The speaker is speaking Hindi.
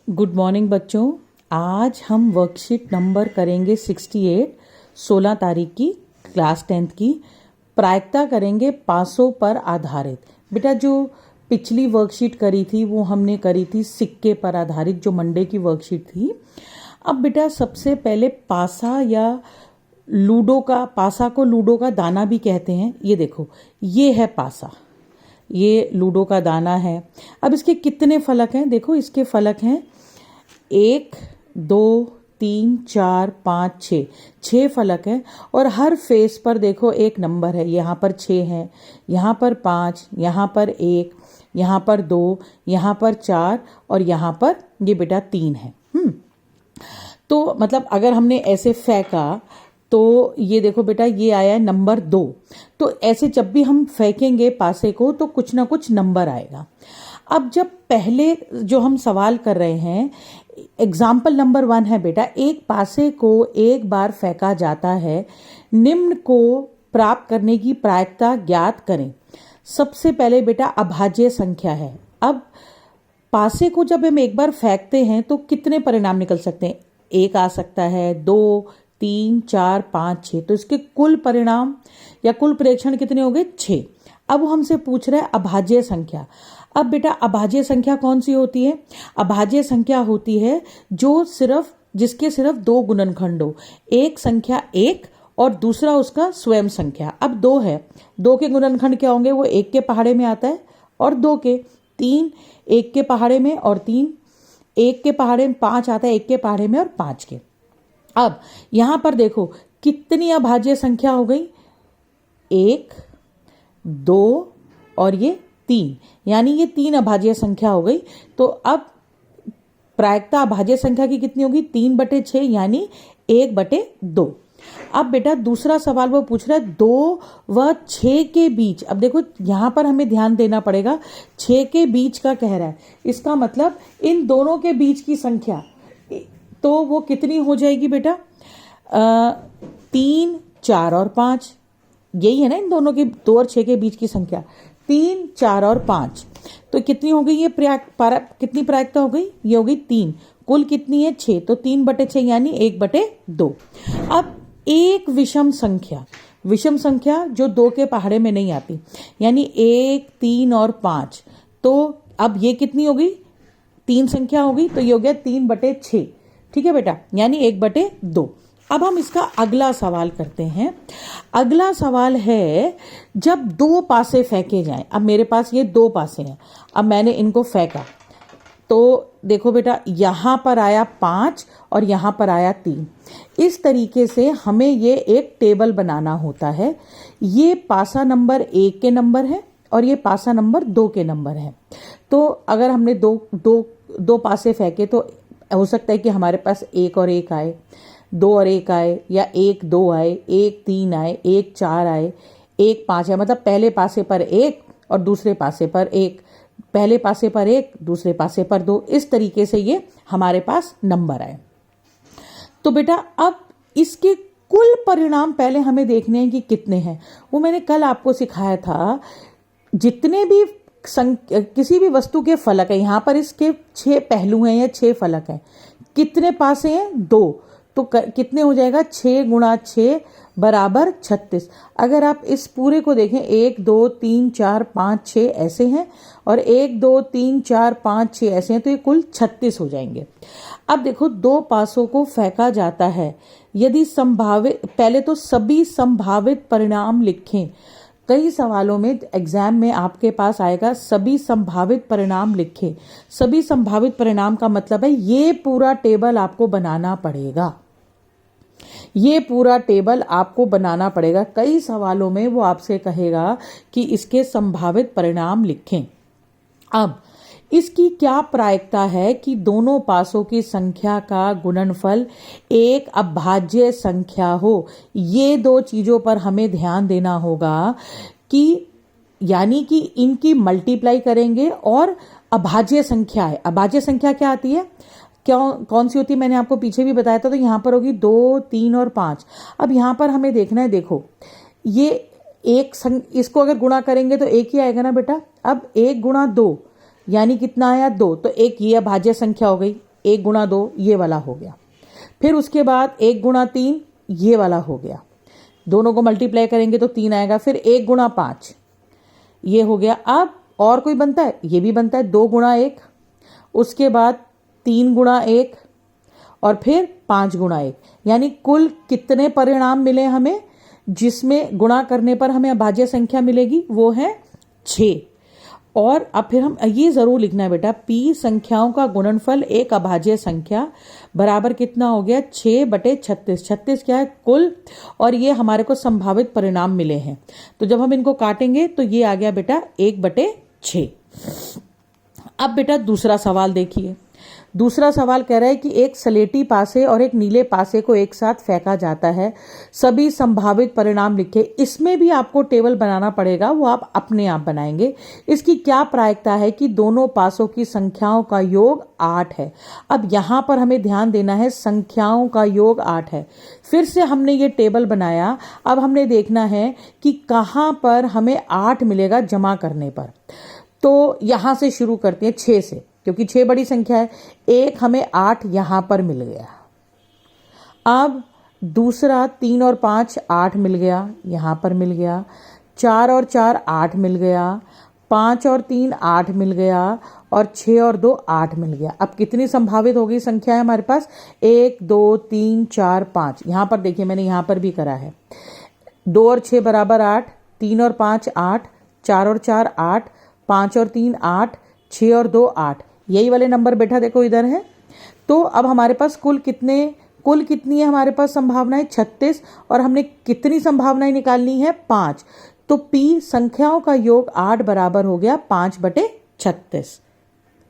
गुड मॉर्निंग बच्चों। आज हम वर्कशीट नंबर करेंगे 68, 16 तारीख की, क्लास 10th की। प्रायिकता करेंगे पासों पर आधारित। बेटा जो पिछली वर्कशीट करी थी वो हमने करी थी सिक्के पर आधारित, जो मंडे की वर्कशीट थी। अब बेटा सबसे पहले पासा या लूडो का, पासा को लूडो का दाना भी कहते हैं। ये देखो, ये है पासा, ये लूडो का दाना है। अब इसके कितने फलक हैं? देखो इसके फलक हैं 1, 2, 3, 4, 5, 6, 6 फलक हैं। और हर फेस पर देखो एक नंबर है। यहाँ पर 6 है, यहाँ पर 5, यहाँ पर 1, यहाँ पर 2, यहाँ पर 4 और यहाँ पर ये बेटा 3 है। तो मतलब अगर हमने ऐसे फेंका तो ये देखो बेटा, ये आया है नंबर 2। तो ऐसे जब भी हम फेंकेंगे पासे को तो कुछ ना कुछ नंबर आएगा। अब जब पहले जो हम सवाल कर रहे हैं, एग्जाम्पल नंबर 1 है बेटा, एक पासे को एक बार फेंका जाता है, निम्न को प्राप्त करने की प्रायिकता ज्ञात करें। सबसे पहले बेटा अभाज्य संख्या है। अब पासे को जब हम एक बार फेंकते हैं तो कितने परिणाम निकल सकते हैं? 1 आ सकता है, 2, 3, 4, 5, 6। तो इसके कुल परिणाम या कुल प्रेक्षण कितने हो गए? 6। अब वो हमसे पूछ रहा है अभाज्य संख्या। अब बेटा अभाज्य संख्या कौन सी होती है? अभाज्य संख्या होती है जिसके सिर्फ 2 गुणनखंड हो। एक संख्या 1 और दूसरा उसका स्वयं संख्या। अब 2 है, 2 के गुणनखंड क्या होंगे? वो 1 के पहाड़े में आता है और 2 के। 3 1 के पहाड़े में और 3 1 के पहाड़े में। 5 आता है 1 के पहाड़े में और 5 के। अब यहां पर देखो कितनी अभाज्य संख्या हो गई? 1, 2 और ये 3, यानी ये 3 अभाज्य संख्या हो गई। तो अब प्रायिकता अभाज्य संख्या की कितनी होगी? 3/6 यानी 1/2। अब बेटा दूसरा सवाल वो पूछ रहा है 2 व 6 के बीच। अब देखो यहां पर हमें ध्यान देना पड़ेगा, 6 के बीच का कह रहा है, इसका मतलब इन दोनों के बीच की संख्या। तो वो कितनी हो जाएगी बेटा? 3, 4 और 5, यही है ना इन दोनों के, 2 और 6 के बीच की संख्या। 3, 4 और 5, तो कितनी हो गई ये कितनी प्रायिकता हो गई? ये हो गई 3। कुल कितनी है? 6। तो 3/6 यानी 1/2। अब एक विषम संख्या जो 2 के पहाड़े में नहीं आती, यानी 1, 3 और 5। तो अब ये कितनी हो गई? 3 संख्या हो गई, तो ये हो गया 3/6। ठीक है बेटा, यानी 1/2। अब हम इसका अगला सवाल करते हैं। अगला सवाल है जब 2 पासे फेंके जाएं। अब मेरे पास ये 2 पासे हैं, अब मैंने इनको फेंका तो देखो बेटा यहां पर आया 5 और यहां पर आया 3। इस तरीके से हमें ये एक टेबल बनाना होता है। ये पासा नंबर 1 के नंबर है और ये पासा नंबर 2 के नंबर है। तो अगर हमने दो पासे फेंके तो हो सकता है कि हमारे पास 1 और 1 आए, 2 और 1 आए, या 1, 2 आए, 1, 3 आए, 1, 4 आए, 1, 5 आए। मतलब पहले पासे पर 1 और दूसरे पासे पर 1, पहले पासे पर 1, दूसरे पासे पर 2। इस तरीके से ये हमारे पास नंबर आए। तो बेटा अब इसके कुल परिणाम पहले हमें देखने हैं कि कितने हैं। वो मैंने कल आपको सिखाया था, जितने भी किसी भी वस्तु के फलक है, यहां पर इसके 6 पहलू हैं या 6 फलक हैं। कितने पासे हैं? 2। तो कितने हो जाएगा? 6 × 6 = 36। अगर आप इस पूरे को देखें, 1, 2, 3, 4, 5, 6 ऐसे हैं और 1, 2, 3, 4, 5, 6 ऐसे हैं, तो ये कुल 36 हो जाएंगे। अब देखो 2 पासों को फेंका जाता है। यदि संभावित, पहले तो सभी संभावित परिणाम लिखें। कई सवालों में एग्जाम में आपके पास आएगा सभी संभावित परिणाम लिखें। सभी संभावित परिणाम का मतलब है ये पूरा टेबल आपको बनाना पड़ेगा। ये पूरा टेबल आपको बनाना पड़ेगा। कई सवालों में वो आपसे कहेगा कि इसके संभावित परिणाम लिखें। अब इसकी क्या प्रायिकता है कि दोनों पासों की संख्या का गुणनफल एक अभाज्य संख्या हो। ये 2 चीजों पर हमें ध्यान देना होगा कि यानी कि इनकी मल्टीप्लाई करेंगे और अभाज्य संख्या है। अभाज्य संख्या क्या आती है? कौन सी होती है? मैंने आपको पीछे भी बताया था। तो यहां पर होगी 2, 3 और 5। अब यहां पर हमें देखना है, देखो ये इसको अगर गुणा करेंगे तो 1 ही आएगा ना बेटा। अब 1 × 2 यानी कितना आया? 2। तो एक ये अभाज्य संख्या हो गई। 1 गुणा 2 ये वाला हो गया, फिर उसके बाद 1 गुणा 3 ये वाला हो गया, दोनों को मल्टीप्लाई करेंगे तो 3 आएगा, फिर 1 गुणा 5 ये हो गया। अब और कोई बनता है, ये भी बनता है 2 गुणा 1, उसके बाद 3 गुणा 1 और फिर 5 गुणा 1, यानी कुल कितने परिणाम मिले हमें जिसमें गुणा करने पर हमें अभाज्य संख्या मिलेगी, वो है 6। और अब फिर हम ये जरूर लिखना है बेटा, p संख्याओं का गुणनफल एक अभाज्य संख्या बराबर कितना हो गया 6/36। 36 क्या है कुल, और ये हमारे को संभावित परिणाम मिले हैं, तो जब हम इनको काटेंगे तो ये आ गया बेटा 1/6। अब बेटा दूसरा सवाल देखिए, दूसरा सवाल कह रहा है कि एक सलेटी पासे और एक नीले पासे को एक साथ फेंका जाता है, सभी संभावित परिणाम लिखे। इसमें भी आपको टेबल बनाना पड़ेगा, वो आप अपने आप बनाएंगे। इसकी क्या प्रायिकता है कि दोनों पासों की संख्याओं का योग 8 है। अब यहां पर हमें ध्यान देना है, संख्याओं का योग 8 है। फिर से हमने ये टेबल बनाया, अब हमने देखना है कि कहां पर हमें 8 मिलेगा जमा करने पर। तो यहां से शुरू करते हैं 6 से, क्योंकि 6 बड़ी संख्या है। एक हमें 8 यहां पर मिल गया। अब दूसरा 3 और 5 8 मिल गया, यहां पर मिल गया। 4 और 4 8 मिल गया, 5 और 3 8 मिल गया, और 6 और 2 8 मिल गया। अब कितनी संभावित होगी संख्या है हमारे पास, 1 2 3 4 5। यहां पर देखिए मैंने यहां पर भी करा है, 2 और 6 बराबर 8, 3 और 5 8, 4 और 4 8, 5 और 3 8, 6 और 2 8। यही वाले नंबर बेटा देखो इधर है। तो अब हमारे पास कुल कितनी है हमारे पास संभावनाएं 36, और हमने कितनी संभावनाएं निकालनी है 5। तो p संख्याओं का योग 8 बराबर हो गया 5/36।